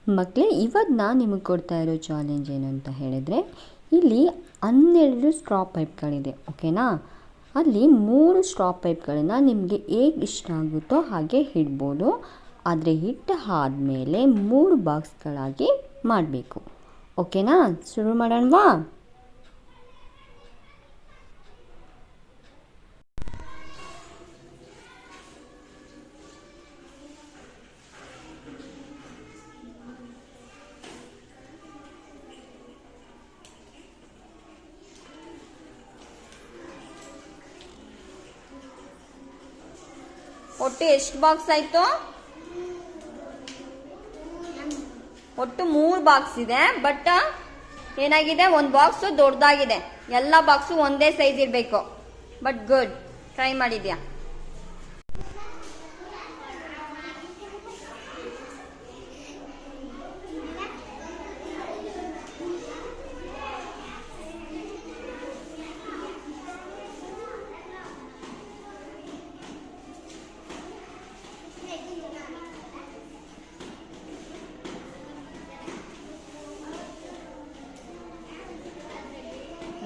ಮಕ್ಕಳೇ, ಇವತ್ತು ನಾನು ನಿಮಗೆ ಕೊಡ್ತಾ ಇರೋ ಚಾಲೆಂಜ್ ಏನು ಅಂತ ಹೇಳಿದರೆ, ಇಲ್ಲಿ 12 ಸ್ಟ್ರಾ ಪೈಪ್ಗಳಿದೆ. ಓಕೆನಾ? ಅಲ್ಲಿ 3 ಸ್ಟ್ರಾ ಪೈಪ್ಗಳನ್ನು ನಿಮಗೆ ಹೇಗೆ ಇಷ್ಟ ಆಗುತ್ತೋ ಹಾಗೆ ಇಡ್ಬೋದು. ಆದರೆ ಇಟ್ಟು ಆದಮೇಲೆ 3 ಬಾಕ್ಸ್ಗಳಾಗಿ ಮಾಡಬೇಕು. ಓಕೆನಾ? ಶುರು ಮಾಡೋಣವಾ? ಒಟ್ಟು ಎಷ್ಟು ಬಾಕ್ಸ್ ಆಯ್ತು? ಒಟ್ಟು 3 ಬಾಕ್ಸ್ ಇದೆ. ಬಟ್ ಏನಾಗಿದೆ, ಒಂದು ಬಾಕ್ಸ್ ದೊಡ್ಡದಾಗಿದೆ. ಎಲ್ಲ ಬಾಕ್ಸು ಒಂದೇ ಸೈಜ್ ಇರಬೇಕು. ಬಟ್ ಗುಡ್, ಟ್ರೈ ಮಾಡಿದ್ಯಾ.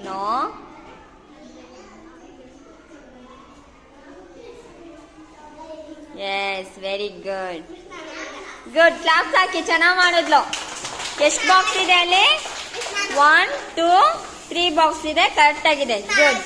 No. Yes, very good. Good. Claps ಹಾಕಿ, ಚೆನ್ನಾಗಿ ಮಾಡಿದ್ಲು. ಎಷ್ಟು ಬಾಕ್ಸ್ ಇದೆ ಅಲ್ಲಿ? 1 2 3 ಬಾಕ್ಸ್ ಇದೆ. ಕರೆಕ್ಟ್ ಆಗಿದೆ. ಗುಡ್.